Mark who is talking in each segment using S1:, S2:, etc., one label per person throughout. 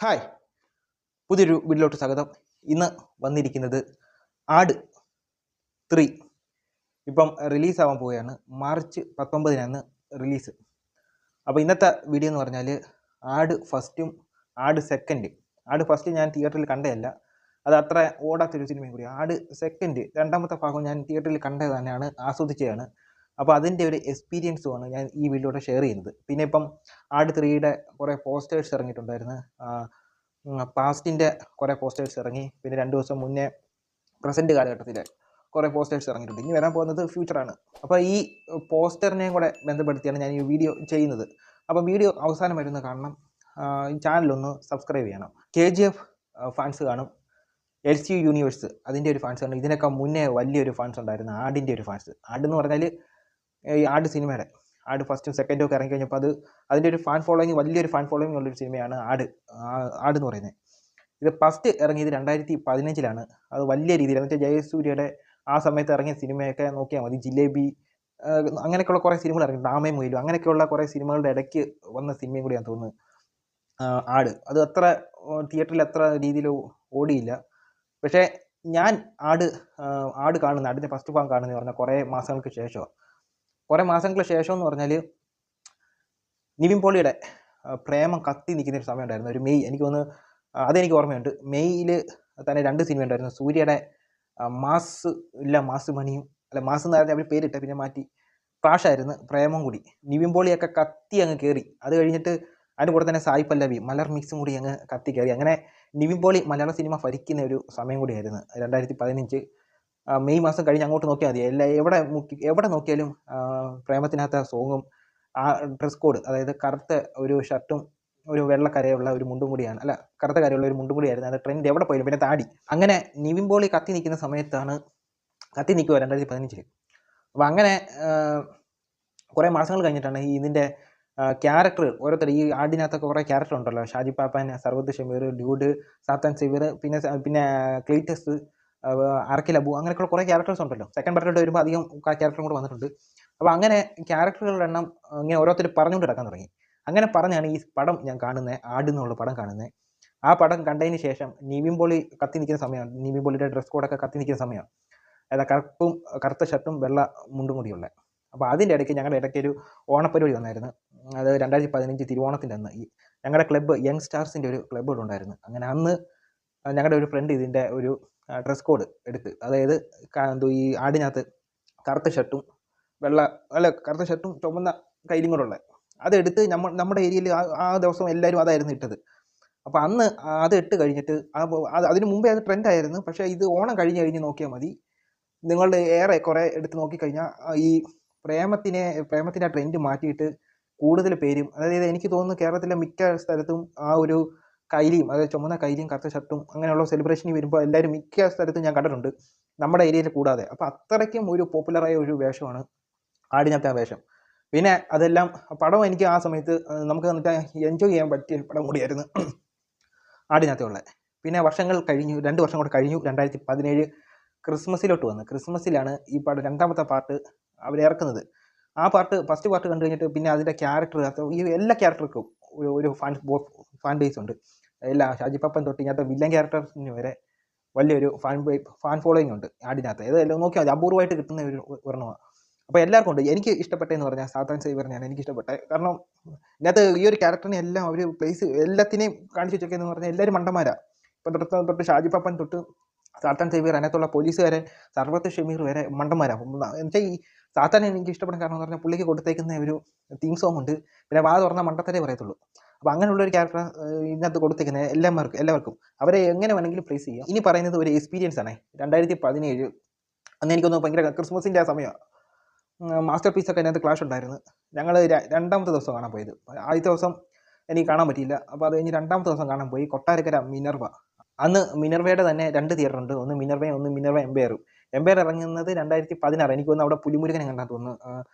S1: Hi, പുതിയൊരു വീഡിയോയിലോട്ട് സ്വാഗതം. ഇന്ന് വന്നിരിക്കുന്നത് ആട് 3 ഇപ്പം റിലീസാവാൻ പോവുകയാണ്. March 19 release. അപ്പോൾ ഇന്നത്തെ വീഡിയോ എന്ന് പറഞ്ഞാൽ ആട് ഫസ്റ്റും ആട് സെക്കൻഡ്. ആട് ഫസ്റ്റ് ഞാൻ തിയേറ്ററിൽ കണ്ടതല്ല, അത് അത്ര ഓടാത്തൊരു സിനിമയും കൂടി. ആട് സെക്കൻഡ് രണ്ടാമത്തെ ഭാഗം ഞാൻ തിയേറ്ററിൽ കണ്ടത് തന്നെയാണ്, ആസ്വദിച്ചതാണ്. അപ്പോൾ അതിൻ്റെ ഒരു എക്സ്പീരിയൻസുമാണ് ഞാൻ ഈ വീഡിയോയുടെ ഷെയർ ചെയ്യുന്നത്. പിന്നെ ഇപ്പം ആട് 3യുടെ കുറേ പോസ്റ്റേഴ്സ് ഇറങ്ങിയിട്ടുണ്ടായിരുന്നു. പാസ്റ്റിൻ്റെ കുറേ പോസ്റ്റേഴ്സ് ഇറങ്ങി. പിന്നെ 2 ദിവസം മുന്നേ പ്രസൻറ്റ് കാലഘട്ടത്തിലെ കുറേ പോസ്റ്റേഴ്സ് ഇറങ്ങിയിട്ടുണ്ട്. ഇനി വരാൻ പോകുന്നത് ഫ്യൂച്ചറാണ്. അപ്പോൾ ഈ പോസ്റ്ററിനെയും കൂടെ ബന്ധപ്പെടുത്തിയാണ് ഞാൻ ഈ വീഡിയോ ചെയ്യുന്നത്. അപ്പോൾ വീഡിയോ അവസാനം വരുന്ന കാണണം. ഈ ചാനലൊന്ന് സബ്സ്ക്രൈബ് ചെയ്യണം. KGF ഫാൻസ് കാണും, LCU യൂണിവേഴ്സ് അതിൻ്റെ ഒരു ഫാൻസ് കാണും. ഇതിനൊക്കെ മുന്നേ വലിയൊരു ഫാൻസ് ഉണ്ടായിരുന്നു, ആടിൻ്റെ ഒരു ഫാൻസ്. ആടെന്ന് പറഞ്ഞാൽ ഈ ആട് സിനിമയുടെ ആട് ഫസ്റ്റും സെക്കൻഡും ഒക്കെ ഇറങ്ങിക്കഴിഞ്ഞപ്പോൾ അതിൻ്റെ ഒരു ഫാൻ ഫോളോയിങ്, വലിയൊരു ഫാൻ ഫോളോയിങ് ഉള്ളൊരു സിനിമയാണ് ആട് എന്ന് പറയുന്നത്. ഇത് ഫസ്റ്റ് ഇറങ്ങിയത് 2015 അത് വലിയ രീതിയിൽ എന്ന് വെച്ചാൽ ജയസൂര്യയുടെ ആ സമയത്ത് ഇറങ്ങിയ സിനിമയൊക്കെ നോക്കിയാൽ മതി. ജിലേബി, അങ്ങനെയൊക്കെയുള്ള കുറേ സിനിമകൾ ഇറങ്ങി, ഡാമേ മൊയിലും, അങ്ങനെയൊക്കെയുള്ള കുറേ സിനിമകളുടെ ഇടയ്ക്ക് വന്ന സിനിമയും കൂടിയാണെന്ന് തോന്നുന്നു ആട്. അത് അത്ര തിയേറ്ററിൽ അത്ര രീതിയിൽ ഓടിയില്ല. പക്ഷേ ഞാൻ ആട് കാണുന്ന ആടിൻ്റെ ഫസ്റ്റ് ഭാഗം കാണുന്നതെന്ന് പറഞ്ഞാൽ കുറേ മാസങ്ങൾക്ക് ശേഷം എന്ന് പറഞ്ഞാൽ നിവിൻ പോളിയുടെ പ്രേമം കത്തി നിൽക്കുന്ന ഒരു സമയം ഉണ്ടായിരുന്നു. ഒരു മെയ്, എനിക്ക് തോന്നുന്നു അതെനിക്ക് ഓർമ്മയുണ്ട്. മെയ്യിൽ തന്നെ 2 സിനിമ ഉണ്ടായിരുന്നു. സൂര്യയുടെ മാസ് മണിയും, അല്ല മാസ് എന്ന് പറഞ്ഞാൽ അവർ പേരിട്ടെ, പിന്നെ മാറ്റി ക്ലാഷായിരുന്നു. പ്രേമം കൂടി നിവിൻ പോളിയൊക്കെ കത്തി അങ്ങ് കയറി. അത് കഴിഞ്ഞിട്ട് അതിൻ്റെ കൂടെ തന്നെ സായി പല്ലവി, മലർ മിക്സും കൂടി അങ്ങ് കത്തി കയറി. അങ്ങനെ നിവിൻ പോളി മലയാള സിനിമ ഭരിക്കുന്ന ഒരു സമയം കൂടിയായിരുന്നു 2015. മെയ് മാസം കഴിഞ്ഞ് അങ്ങോട്ട് നോക്കിയാൽ മതി, എവിടെ നോക്കിയാലും പ്രേമത്തിനകത്ത സോങ്ങും ആ ഡ്രസ് കോഡ്, അതായത് കറുത്ത ഒരു ഷർട്ടും ഒരു വെള്ളക്കരയുള്ള ഒരു മുണ്ടും കൂടിയാണ്, അല്ല കറുത്ത കരയുള്ള ഒരു മുണ്ടും കൂടിയായിരുന്നു അത് ട്രെൻഡ് എവിടെ പോയാലും. പിന്നെ താടി. അങ്ങനെ നിവിൻ പോളി കത്തി നിൽക്കുന്ന സമയത്താണ്, കത്തി നിൽക്കുക 2015. അപ്പോൾ അങ്ങനെ കുറേ മാസങ്ങൾ കഴിഞ്ഞിട്ടാണ് ഇതിൻ്റെ ക്യാരക്ടർ ഓരോരുത്തർ, ഈ ആടിനകത്തൊക്കെ കുറേ ക്യാരക്ടർ ഉണ്ടല്ലോ, ഷാജി പാപ്പൻ, സർവത്ത് ഷമീർ, ഡ്യൂഡ്, സാത്താൻ സേവിയർ, പിന്നെ ക്ലീറ്റസ്, അറക്കിൽ അബു, അങ്ങനെയൊക്കെയുള്ള കുറേ ക്യാരക്ടേഴ്സ് ഉണ്ടല്ലോ. സെക്കൻഡ് പാർട്ടിലോട്ട് വരുമ്പോൾ അധികം ക്യാരക്ടറും കൂടെ വന്നിട്ടുണ്ട്. അപ്പോൾ അങ്ങനെ ക്യാരക്ടറുകളുടെ എണ്ണം ഇങ്ങനെ ഓരോരുത്തർ പറഞ്ഞുകൊണ്ട് കിടക്കാൻ തുടങ്ങി. അങ്ങനെ പറഞ്ഞാണ് ഈ പടം ഞാൻ കാണുന്നത്, ആട് എന്നുള്ള പടം കാണുന്നത്. ആ പടം കണ്ടതിന് ശേഷം നിവിൻ പോളി കത്തി നിൽക്കുന്ന സമയമാണ്, നിവിൻ പോളിയുടെ ഡ്രസ് കോഡൊക്കെ കത്തി നിൽക്കുന്ന സമയമാണ്. അതായത് കറുത്ത ഷർട്ടും വെള്ള മുണ്ടും കൂടിയുള്ള. അപ്പോൾ അതിൻ്റെ ഇടയ്ക്ക് ഞങ്ങളുടെ ഇടയ്ക്കൊരു ഓണപ്പരിപാടി വന്നായിരുന്നു. അത് 2015 തിരുവോണത്തിൻ്റെ അന്ന് ഞങ്ങളുടെ ക്ലബ്ബ് യങ് സ്റ്റാർസിൻ്റെ ഒരു ക്ലബ്ബുകളുണ്ടായിരുന്നു. അങ്ങനെ അന്ന് ഞങ്ങളുടെ ഒരു ഫ്രണ്ട് ഇതിൻ്റെ ഒരു ഡ്രസ് കോഡ് എടുത്ത്, അതായത് ഈ ആടിനകത്ത് കറുത്ത ഷർട്ടും കറുത്ത ഷർട്ടും ചുമന്ന കൈലും കൂടെ ഉള്ളത് അതെടുത്ത് നമ്മുടെ ഏരിയയിൽ ആ ദിവസം എല്ലാവരും അതായിരുന്നു ഇട്ടത്. അപ്പോൾ അന്ന് അത് ഇട്ട് കഴിഞ്ഞിട്ട് അതിന് മുമ്പേ അത് ട്രെൻഡായിരുന്നു. പക്ഷേ ഇത് ഓണം കഴിഞ്ഞ് നോക്കിയാൽ മതി, നിങ്ങളുടെ ഏറെ കുറേ എടുത്ത് നോക്കിക്കഴിഞ്ഞാൽ ഈ പ്രേമത്തിൻ്റെ ട്രെൻഡ് മാറ്റിയിട്ട് കൂടുതൽ പേരും, അതായത് എനിക്ക് തോന്നുന്നു കേരളത്തിലെ മിക്ക സ്ഥലത്തും ആ ഒരു കൈലിയും, അതായത് ചുമന്ന കൈലിയും കറുത്ത ഷർട്ടും അങ്ങനെയുള്ള സെലിബ്രേഷനിൽ വരുമ്പോൾ എല്ലാവരും മിക്ക സ്ഥലത്തും ഞാൻ കണ്ടിട്ടുണ്ട്, നമ്മുടെ ഏരിയയിൽ കൂടാതെ. അപ്പോൾ അത്രയ്ക്കും ഒരു പോപ്പുലറായ ഒരു വേഷമാണ് ആടിനകത്തെ ആ വേഷം. പിന്നെ അതെല്ലാം പടം എനിക്ക് ആ സമയത്ത് നമുക്ക് എന്നിട്ട് എൻജോയ് ചെയ്യാൻ പറ്റിയ പടം കൂടിയായിരുന്നു ആടിനകത്തുള്ളത്. പിന്നെ വർഷങ്ങൾ കഴിഞ്ഞു, 2 വർഷം കൂടെ കഴിഞ്ഞു. 2017 ക്രിസ്മസിലോട്ട് വന്നു. ക്രിസ്മസിലാണ് ഈ പടം രണ്ടാമത്തെ പാർട്ട് അവർ ഇറക്കുന്നത്. ആ ഫസ്റ്റ് പാർട്ട് കണ്ടു കഴിഞ്ഞിട്ട് പിന്നെ അതിൻ്റെ ക്യാരക്ടർ, ഈ എല്ലാ ക്യാരക്ടർക്കും ഒരു ഫാൻ ബേസ് ഉണ്ട്. എല്ലാ ഷാജി പാപ്പൻ തൊട്ട് ഇങ്ങനത്തെ വില്ലൻ ക്യാരക്ടേഴ്സിന് വരെ വലിയൊരു ഫാൻ ഫോളോയിങ് ഉണ്ട് ആടിനകത്ത്. ഏതെല്ലാം നോക്കിയാൽ മതി, അപൂർവമായിട്ട് കിട്ടുന്ന ഒരു ഒരെണ്ണമാണ്. അപ്പോൾ എല്ലാവർക്കും ഉണ്ട്. എനിക്ക് ഇഷ്ടപ്പെട്ടതെന്ന് പറഞ്ഞാൽ സാത്താൻ സേവിയറിനെയാണ് എനിക്ക് ഇഷ്ടപ്പെട്ടത്. കാരണം ഇതിനകത്ത് ഈ ഒരു ക്യാരക്ടറിനെ എല്ലാം അവർ എല്ലാത്തിനെയും കാണിച്ചു വെച്ചൊക്കെയെന്ന് പറഞ്ഞാൽ എല്ലാവരും മണ്ടന്മാരാണ്. ഇപ്പം തൊട്ട് ഷാജി പാപ്പൻ തൊട്ട് സാത്താൻ സേവിയർ, അതിനകത്തുള്ള പോലീസുകാരൻ സർവത്ത് ഷമീർ വരെ മണ്ടന്മാരാണ്. എന്നുവെച്ചാൽ ഈ സാത്താൻ എനിക്ക് ഇഷ്ടപ്പെടാൻ കാരണം എന്ന് പറഞ്ഞാൽ പുള്ളിക്ക് കൊടുത്തേക്കുന്ന ഒരു തീം സോങ് ഉണ്ട്. പിന്നെ വാ തുറന്ന മണ്ടത്തരേ പറയത്തുള്ളൂ. അപ്പോൾ അങ്ങനെയുള്ളൊരു ക്യാരക്ടർ ഇതിനകത്ത് കൊടുത്തേക്കുന്നത് എല്ലാവർക്കും അവരെ എങ്ങനെ വേണമെങ്കിലും പ്ലേസ് ചെയ്യാം. ഇനി പറയുന്നത് ഒരു എക്സ്പീരിയൻസ് ആണ്. 2017 അന്ന് എനിക്കൊന്ന് ഭയങ്കര ക്രിസ്മസിൻ്റെ ആ സമയമാണ്. മാസ്റ്റർ പീസൊക്കെ അതിനകത്ത് ക്ലാഷ് ഉണ്ടായിരുന്നു. ഞങ്ങൾ രണ്ടാമത്തെ ദിവസം കാണാൻ പോയത്. ആദ്യത്തെ ദിവസം എനിക്ക് കാണാൻ പറ്റിയില്ല. അപ്പോൾ അത് കഴിഞ്ഞ് രണ്ടാമത്തെ ദിവസം കാണാൻ പോയി കൊട്ടാരക്കര മിനർവ. അന്ന് മിനർവയുടെ തന്നെ 2 തിയേറ്റർ ഉണ്ട്, ഒന്ന് മിനർവയും ഒന്ന് മിനർവ എംപയറും. എംപയർ ഇറങ്ങുന്നത് 2016, എനിക്ക് തോന്നുന്നു അവിടെ പുലിമുരുകനെ കണ്ടാൽ തോന്നുന്നു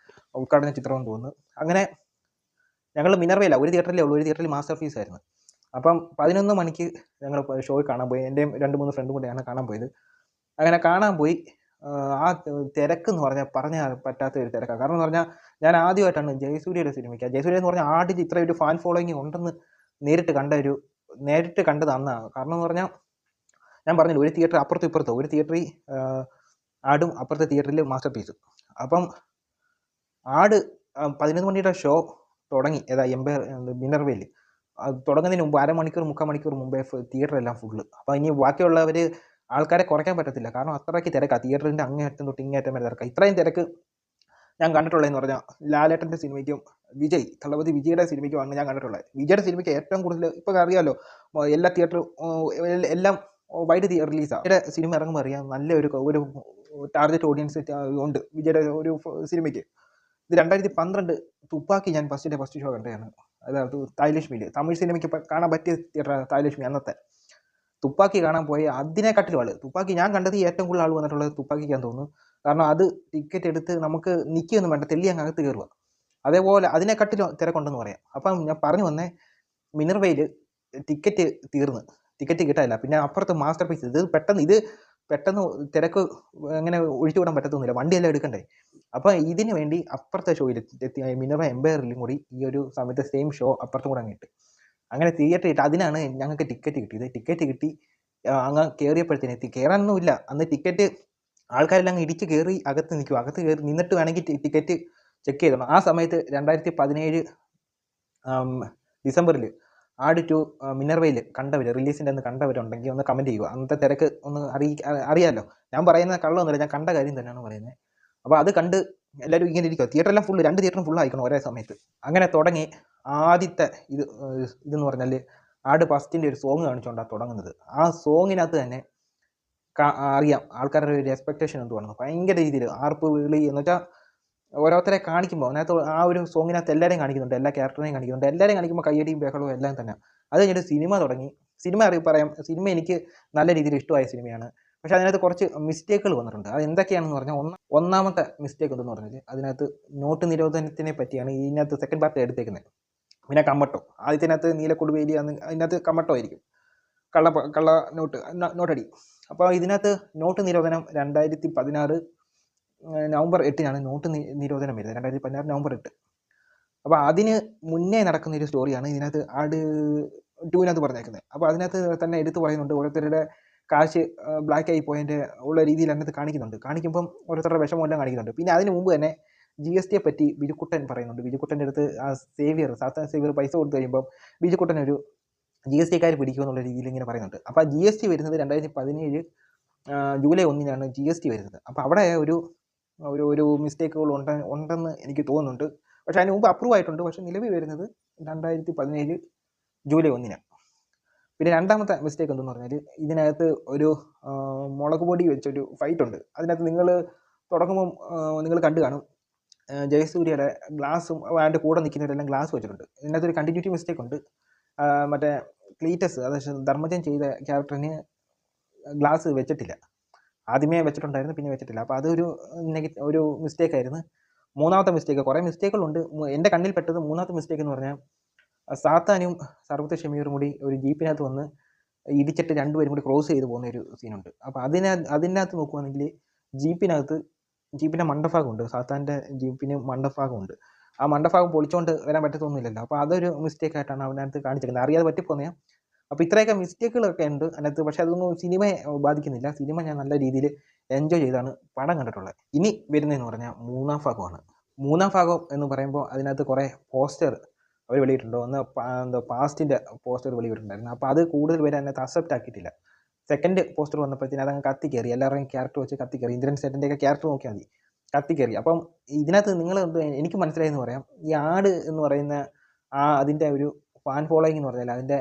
S1: ഉദ്ഘാടന ചിത്രമെന്ന് തോന്നുന്നു. അങ്ങനെ ഞങ്ങൾ മിനർവയില്ല, ഒരു തിയേറ്ററിലേ ഉള്ളൂ, ഒരു തിയേറ്ററിൽ മാസ്റ്റർ പീസ് ആയിരുന്നു. അപ്പം 11 മണിക്ക് ഞങ്ങൾ ഷോ കാണാൻ പോയി. എൻ്റെയും 2-3 ഫ്രണ്ടും കൂടെയാണ് കാണാൻ പോയത്. അങ്ങനെ കാണാൻ പോയി. ആ തിരക്കെന്ന് പറഞ്ഞാൽ പറ്റാത്ത ഒരു തിരക്കാണ്. കാരണം എന്ന് പറഞ്ഞാൽ ഞാൻ ആദ്യമായിട്ടാണ് ജയസൂര്യയുടെ സിനിമയ്ക്ക്, ജയസൂര്യ എന്ന് പറഞ്ഞാൽ ആടിൽ ഇത്ര ഒരു ഫാൻ ഫോളോയിങ് ഉണ്ടെന്ന് നേരിട്ട് കണ്ട ഒരു നേരിട്ട് കണ്ടത് അന്നാണ്. കാരണം എന്ന് പറഞ്ഞാൽ ഞാൻ പറഞ്ഞില്ല, ഒരു തിയേറ്റർ അപ്പുറത്തും ഇപ്പുറത്തും, ഒരു തിയേറ്ററിൽ ആടും, അപ്പുറത്തെ തിയേറ്ററിൽ മാസ്റ്റർ പീസും. അപ്പം ആട് 11 മണിയുടെ ഷോ തുടങ്ങി, ഏതാ എംപയർ മിനർവയിൽ. അത് തുടങ്ങുന്നതിന് മുമ്പ് അരമണിക്കൂർ 3/4 മണിക്കൂർ മുമ്പേ തിയേറ്ററെല്ലാം ഫുള്ള്. അപ്പോൾ ഇനി ബാക്കിയുള്ളവർ ആൾക്കാരെ കുറയ്ക്കാൻ പറ്റത്തില്ല, കാരണം അത്രയ്ക്ക് തിരക്കാണ്. തിയേറ്ററിൻ്റെ അങ്ങേയറ്റം തൊട്ട് ഇങ്ങേയറ്റം വരെ തിരക്കാണ്. ഇത്രയും തിരക്ക് ഞാൻ കണ്ടിട്ടുള്ളതെന്ന് പറഞ്ഞാൽ ലാലേട്ടൻ്റെ സിനിമയ്ക്കും തളപതി വിജയുടെ സിനിമയ്ക്കുമാണ് ഞാൻ കണ്ടിട്ടുള്ളത്. വിജയുടെ സിനിമയ്ക്ക് ഏറ്റവും കൂടുതൽ ഇപ്പോൾ അറിയാമല്ലോ, എല്ലാ തിയേറ്ററും എല്ലാം വൈഡ് റിലീസാണ്. വിജയുടെ സിനിമ ഇറങ്ങുമ്പോൾ അറിയാം നല്ല ഒരു ടാർഗറ്റ് ഓഡിയൻസ് ഉണ്ട് വിജയുടെ ഒരു സിനിമയ്ക്ക്. ഇത് 2012 തുപ്പാക്കി ഞാൻ ഫസ്റ്റ് ഷോ കണ്ടതാണ്. അതായത് തായ്ലക്ഷ്മിയിൽ, തമിഴ് സിനിമയ്ക്ക് കാണാൻ പറ്റിയ തിയേറ്റർ തായ്ലക്ഷ്മി. അന്നത്തെ തുപ്പാക്കി കാണാൻ പോയി അതിനെക്കാട്ടിലും ആൾ, തുപ്പാക്കി ഞാൻ കണ്ടത് ഏറ്റവും കൂടുതൽ ആൾ വന്നിട്ടുള്ളത് തുപ്പാക്കിക്കാന്ന് തോന്നുന്നു. കാരണം അത് ടിക്കറ്റ് എടുത്ത് നമുക്ക് നിൽക്കുകയൊന്നും വേണ്ട, തെല്ലി അങ്ങ് അകത്ത് കയറുക. അതേപോലെ അതിനെക്കാട്ടിലും തിരക്കുണ്ടെന്ന് പറയാം. അപ്പം ഞാൻ പറഞ്ഞു വന്നേ, മിനർവയിൽ ടിക്കറ്റ് കിട്ടാനില്ല. പിന്നെ അപ്പുറത്ത് മാസ്റ്റർ പീസ്. ഇത് പെട്ടെന്ന് തിരക്ക് എങ്ങനെ ഒഴിച്ചുവിടാൻ പറ്റത്തൊന്നുമില്ല, വണ്ടിയെല്ലാം എടുക്കണ്ടേ. അപ്പോൾ ഇതിന് വേണ്ടി അപ്പുറത്തെ ഷോയിൽ മിനർവ എംപയറിലും കൂടി ഈ ഒരു സമയത്ത് സെയിം ഷോ അപ്പുറത്തും കൂടെ അങ്ങ് ഇട്ട്, അങ്ങനെ തിയേറ്റർ ഇട്ട്. അതിനാണ് ഞങ്ങൾക്ക് ടിക്കറ്റ് കിട്ടിയത്. ടിക്കറ്റ് കിട്ടി അങ്ങ് കയറിയപ്പോഴത്തേന് കയറാനൊന്നുമില്ല. അന്ന് ടിക്കറ്റ് ആൾക്കാരെല്ലാം അങ്ങ് ഇടിച്ച് കയറി അകത്ത് നിൽക്കും. അകത്ത് കയറി നിന്നിട്ട് വേണമെങ്കിൽ ടിക്കറ്റ് ചെക്ക് ചെയ്തോണം. ആ സമയത്ത് 2017 ഡിസംബറിൽ ആട് 2 മിനർവയിൽ കണ്ടവർ, റിലീസിൻ്റെ അന്ന് കണ്ടവരുണ്ടെങ്കിൽ ഒന്ന് കമൻറ്റ് ചെയ്യുക. അന്നത്തെ തിരക്ക് ഒന്ന് അറിയാമല്ലോ. ഞാൻ പറയുന്ന കള്ളമൊന്നുമില്ല, ഞാൻ കണ്ട കാര്യം തന്നെയാണ് പറയുന്നത്. അപ്പോൾ അത് കണ്ട് എല്ലാവരും ഇങ്ങനെ ഇരിക്കുക. തിയേറ്ററെല്ലാം ഫുള്ള്, 2 തിയേറ്ററും ഫുള്ളായിരിക്കണം ഒരേ സമയത്ത്. അങ്ങനെ തുടങ്ങി. ആദ്യത്തെ ഇതെന്ന് പറഞ്ഞാൽ ആട് ഫസ്റ്റിൻ്റെ ഒരു സോങ് കാണിച്ചുകൊണ്ടാണ് തുടങ്ങുന്നത്. ആ സോങ്ങിനകത്ത് തന്നെ അറിയാം ആൾക്കാരുടെ ഒരു എക്സ്പെക്റ്റേഷൻ എന്തുവാണെന്ന്. ഭയങ്കര രീതിയിൽ ആർപ്പ് വിളി എന്ന് വെച്ചാൽ ഓരോരുത്തരെ കാണിക്കുമ്പോൾ അതിനകത്ത് ആ ഒരു സോങ്ങിനകത്ത് എല്ലാവരെയും കാണിക്കുന്നുണ്ട്, എല്ലാ ക്യാരക്ടറിനെയും കാണിക്കുന്നുണ്ട്. എല്ലാവരെയും കാണിക്കുമ്പോൾ കയ്യടിയും ബഹളവും എല്ലാം തന്നെ. അത് കഴിഞ്ഞിട്ട് സിനിമ തുടങ്ങി. സിനിമ എനിക്ക് നല്ല രീതിയിൽ ഇഷ്ടമായ സിനിമയാണ്. പക്ഷേ അതിനകത്ത് കുറച്ച് മിസ്റ്റേക്കുകൾ വന്നിട്ടുണ്ട്. അത് എന്തൊക്കെയാണെന്ന് പറഞ്ഞാൽ, ഒന്നാമത്തെ മിസ്റ്റേക്ക് എന്തെന്ന് പറഞ്ഞാൽ അതിനകത്ത് നോട്ട് നിരോധനത്തിനെ പറ്റിയാണ് ഇതിനകത്ത് സെക്കൻഡ് പാർട്ട് എടുത്തേക്കുന്നത്. പിന്നെ കമ്മട്ടോ, ആദ്യത്തിനകത്ത് നീലക്കൊടുവേലി, അതിനകത്ത് കമ്മട്ടോ ആയിരിക്കും, കള്ള നോട്ടടി. അപ്പോൾ ഇതിനകത്ത് നോട്ട് നിരോധനം 2016 നവംബർ 8 നോട്ട് നിരോധനം വരുന്നത്, 2016 നവംബർ 8. അപ്പോൾ അതിന് മുന്നേ നടക്കുന്നൊരു സ്റ്റോറിയാണ് ഇതിനകത്ത് ആട് 2 പറഞ്ഞേക്കുന്നത്. അപ്പോൾ അതിനകത്ത് തന്നെ എടുത്തു പറയുന്നുണ്ട്, ഓരോരുത്തരുടെ കാശ് ബ്ലാക്ക് ആയി പോയതിൻ്റെ ഉള്ള രീതിയിൽ അതിനകത്ത് കാണിക്കുമ്പം ഓരോരുത്തരുടെ വിഷമമെല്ലാം കാണിക്കുന്നുണ്ട്. പിന്നെ അതിന് മുമ്പ് തന്നെ GST പറ്റി ബിജുക്കുട്ടൻ പറയുന്നുണ്ട്. ബിജുക്കുട്ടൻ്റെ അടുത്ത് ആ സാത്താൻ സേവിയർ പൈസ കൊടുത്തു കഴിയുമ്പം ബിജുക്കുട്ടൻ ഒരു GSTക്കാർ പിടിക്കുമെന്നുള്ള രീതിയിൽ ഇങ്ങനെ പറയുന്നുണ്ട്. അപ്പോൾ ആ GST വരുന്നത് 2017 ജൂലൈ 1 GST വരുന്നത്. അപ്പോൾ അവിടെ ഒരു മിസ്റ്റേക്കുകൾ ഉണ്ടെന്ന് എനിക്ക് തോന്നുന്നുണ്ട്. പക്ഷേ അതിന് മുമ്പ് അപ്രൂവ് ആയിട്ടുണ്ട്. പക്ഷേ നിലവിൽ വരുന്നത് 2017 ജൂലൈ 1. പിന്നെ രണ്ടാമത്തെ മിസ്റ്റേക്ക് എന്തെന്ന് പറഞ്ഞാൽ ഇതിനകത്ത് ഒരു മുളക് പൊടി വെച്ചൊരു ഫൈറ്റ് ഉണ്ട്. അതിനകത്ത് നിങ്ങൾ തുടങ്ങുമ്പം നിങ്ങൾ കണ്ടു കാണും, ജയസൂര്യയുടെ ഗ്ലാസും അതിൻ്റെ കൂടെ നിൽക്കുന്നവരെല്ലാം ഗ്ലാസ് വെച്ചിട്ടുണ്ട്. ഇതിനകത്തൊരു കണ്ടിന്യൂറ്റി മിസ്റ്റേക്ക് ഉണ്ട്. മറ്റേ ക്ലീറ്റസ്, അതായത് ധർമ്മജൻ ചെയ്ത ക്യാരക്ടറിന് ഗ്ലാസ് വെച്ചിട്ടില്ല. ആദ്യമേ വെച്ചിട്ടുണ്ടായിരുന്നു, പിന്നെ വെച്ചിട്ടില്ല. അപ്പോൾ അതൊരു ഒരു മിസ്റ്റേക്കായിരുന്നു. മൂന്നാമത്തെ മിസ്റ്റേക്ക്, കുറേ മിസ്റ്റേക്കുകളുണ്ട്. എൻ്റെ കണ്ണിൽ പെട്ടത് മൂന്നാമത്തെ മിസ്റ്റേക്ക് എന്ന് പറഞ്ഞാൽ, സാത്താനും സർവ്വത്തെ ഷമീറും കൂടി ഒരു ജീപ്പിനകത്ത് വന്ന് ഇടിച്ചിട്ട് രണ്ടുപേരും കൂടി ക്രോസ് ചെയ്ത് പോകുന്ന ഒരു സീനുണ്ട്. അപ്പോൾ അതിനകത്ത് നോക്കുവാണെങ്കിൽ ജീപ്പിൻ്റെ മണ്ടഭാഗമുണ്ട്, സാത്താൻ്റെ ജീപ്പിന് മണ്ടഭാഗമുണ്ട്. ആ മണ്ടഭാഗം പൊളിച്ചുകൊണ്ട് വരാൻ പറ്റത്തൊന്നുമില്ലല്ലോ. അപ്പോൾ അതൊരു മിസ്റ്റേക്കായിട്ടാണ് അതിനകത്ത് കാണിച്ചിരിക്കുന്നത്, അറിയാതെ പറ്റിപ്പോകുന്ന. അപ്പോൾ ഇത്രയൊക്കെ മിസ്റ്റേക്കുകളൊക്കെ ഉണ്ട് അതിനകത്ത്. പക്ഷേ അതൊന്നും സിനിമയെ ബാധിക്കുന്നില്ല. സിനിമ ഞാൻ നല്ല രീതിയിൽ എൻജോയ് ചെയ്താണ് പടം കണ്ടിട്ടുള്ളത്. ഇനി വരുന്നതെന്ന് പറഞ്ഞാൽ മൂന്നാം ഭാഗമാണ്. മൂന്നാം ഭാഗം എന്ന് പറയുമ്പോൾ അതിനകത്ത് കുറേ പോസ്റ്റർ അവർ വെളിയിട്ടുണ്ട്. ഒന്ന് പാസ്റ്റിൻ്റെ പോസ്റ്റർ വെളിയിട്ടുണ്ടായിരുന്നു. അപ്പോൾ അത് കൂടുതൽ പേര് അതിനകത്ത് അക്സെപ്റ്റ് ആക്കിയിട്ടില്ല. സെക്കൻഡ് പോസ്റ്റർ വന്നപ്പോഴത്തേന് അതങ്ങ് കത്തിക്കയറി, എല്ലാവരുടെയും ക്യാരക്ടർ വെച്ച് കത്തിക്കയറി. ഇന്ദ്രൻ സേട്ടൻ്റെയൊക്കെ ക്യാരക്ടർ നോക്കിയാൽ മതി, കത്തിക്കയറി. അപ്പം ഇതിനകത്ത് നിങ്ങൾ എനിക്ക് മനസ്സിലായെന്ന് പറയാം, ഈ ആട് എന്ന് പറയുന്ന അതിൻ്റെ ഒരു ഫാൻ ഫോളോയിങ് എന്ന് പറഞ്ഞാൽ അതിൻ്റെ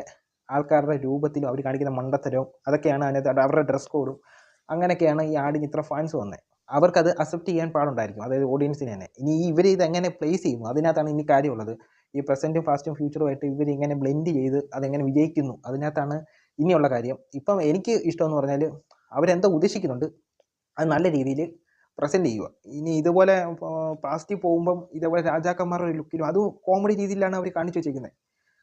S1: ആൾക്കാരുടെ രൂപത്തിലും അവർ കാണിക്കുന്ന മണ്ടത്തരവും അതൊക്കെയാണ് അതിനകത്ത്, അവരുടെ ഡ്രസ് കോഡും അങ്ങനെയൊക്കെയാണ് ഈ ആടിന് ഇത്ര ഫാൻസ് വന്നത്. അവർക്കത് അക്സെപ്റ്റ് ചെയ്യാൻ പാടുണ്ടായിരിക്കും, അതായത് ഓഡിയൻസിന് തന്നെ. ഇനി ഇവർ ഇതെങ്ങനെ പ്ലേസ് ചെയ്യുന്നു, അതിനകത്താണ് ഇനി കാര്യമുള്ളത്. ഈ പ്രസൻറ്റും പാസ്റ്റും ഫ്യൂച്ചറുമായിട്ട് ഇവർ ഇങ്ങനെ ബ്ലെൻഡ് ചെയ്ത് അതെങ്ങനെ വിജയിക്കുന്നു, അതിനകത്താണ് ഇനിയുള്ള കാര്യം. ഇപ്പം എനിക്ക് ഇഷ്ടമെന്ന് പറഞ്ഞാൽ അവരെന്താ ഉദ്ദേശിക്കുന്നുണ്ട് അത് നല്ല രീതിയിൽ പ്രസൻറ്റ് ചെയ്യുക. ഇനി ഇതുപോലെ പാസ്റ്റിൽ പോകുമ്പം ഇതേപോലെ രാജാക്കന്മാരുടെ ഒരു ലുക്കിലും അത് കോമഡി രീതിയിലാണ് അവർ കാണിച്ചു വെച്ചിരിക്കുന്നത്.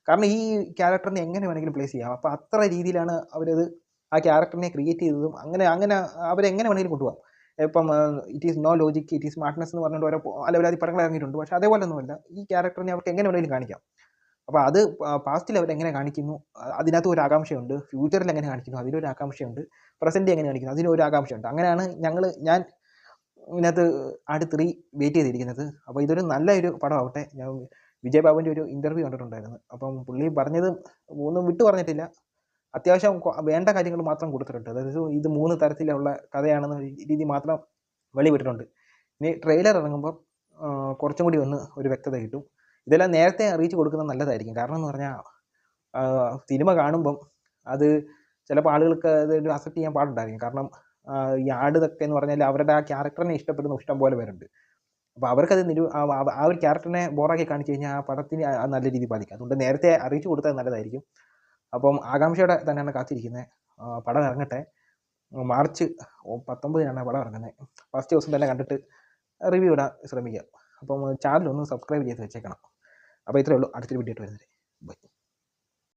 S1: കാരണം ഈ ക്യാരക്ടറിനെ എങ്ങനെ വേണമെങ്കിലും പ്ലേസ് ചെയ്യാം. അപ്പോൾ അത്ര രീതിയിലാണ് അവരത് ആ ക്യാരക്ടറിനെ ക്രിയേറ്റ് ചെയ്തതും. അങ്ങനെ അവരെങ്ങനെ വേണമെങ്കിലും കൊണ്ടുപോകാം. ഇപ്പം it is no logic, it is smartness എന്ന് പറഞ്ഞുകൊണ്ട് ഓരോ അലവലാതി പടങ്ങൾ ഇറങ്ങിയിട്ടുണ്ട്. പക്ഷേ അതേപോലെ ഒന്നുമല്ല, ഈ ക്യാരക്ടറിനെ അവർക്ക് എങ്ങനെ വേണമെങ്കിലും കാണിക്കാം. അപ്പോൾ അത് പാസ്റ്റിൽ അവരെങ്ങനെ കാണിക്കുന്നു, അതിനകത്ത് ഒരു ആകാംക്ഷയുണ്ട്. ഫ്യൂച്ചറിൽ എങ്ങനെ കാണിക്കുന്നു അതിലൊരു ആകാംക്ഷയുണ്ട്. പ്രസൻറ്റ് എങ്ങനെ കാണിക്കുന്നു അതിനൊരു ആകാംക്ഷയുണ്ട്. അങ്ങനെയാണ് ഞാൻ ഇതിനകത്ത് ആട് 3 വെയിറ്റ് ചെയ്തിരിക്കുന്നത്. അപ്പോൾ ഇതൊരു നല്ലൊരു പടമാവട്ടെ. ഞാൻ വിജയ് ബാബുവിൻ്റെ ഒരു ഇൻ്റർവ്യൂ കണ്ടിട്ടുണ്ടായിരുന്നു. അപ്പം പുള്ളി പറഞ്ഞത് ഒന്നും വിട്ടു പറഞ്ഞിട്ടില്ല. അത്യാവശ്യം വേണ്ട കാര്യങ്ങൾ മാത്രം കൊടുത്തിട്ടുണ്ട്. അതായത് ഇത് 3 തരത്തിലുള്ള കഥയാണെന്ന രീതി മാത്രം വെളിവിട്ടിട്ടുണ്ട്. ഇനി ട്രെയിലർ ഇറങ്ങുമ്പോൾ കുറച്ചും കൂടി ഒന്ന് ഒരു വ്യക്തത കിട്ടും. ഇതെല്ലാം നേരത്തെ അറിയിച്ച് കൊടുക്കുന്നത് നല്ലതായിരിക്കും. കാരണം എന്ന് പറഞ്ഞാൽ സിനിമ കാണുമ്പം അത് ചിലപ്പോൾ ആളുകൾക്ക് അതൊരു അക്സെപ്റ്റ് ചെയ്യാൻ പാടുണ്ടായിരിക്കും. കാരണം ഈ ആട് ഇതൊക്കെ എന്ന് പറഞ്ഞാൽ അവരുടെ ആ ക്യാരക്ടറിനെ ഇഷ്ടപ്പെടുന്ന ഇഷ്ടം പോലെ പേരുണ്ട്. അപ്പോൾ അവർക്കത് ആ ഒരു ക്യാരക്ടറിനെ ബോറാക്കി കാണിച്ചു കഴിഞ്ഞാൽ ആ പടത്തിന് നല്ല രീതിയിൽ ബാധിക്കും. അതുകൊണ്ട് നേരത്തെ അറിയിച്ചു കൊടുത്താൽ നല്ലതായിരിക്കും. അപ്പം ആകാംക്ഷയോടെ തന്നെയാണ് കാത്തിരിക്കുന്നത്. പടം ഇറങ്ങട്ടെ. മാർച്ച് 19 പടം ഇറങ്ങുന്നത്. ഫസ്റ്റ് ദിവസം തന്നെ കണ്ടിട്ട് റിവ്യൂ ഇടാൻ ശ്രമിക്കുക. അപ്പം ചാനൽ ഒന്ന് സബ്സ്ക്രൈബ് ചെയ്ത് വെച്ചേക്കണം. അപ്പോൾ ഇത്രയേ ഉള്ളൂ. അടുത്തൊരു വീഡിയോ ആയിട്ട് വരുന്നത്. ബൈ.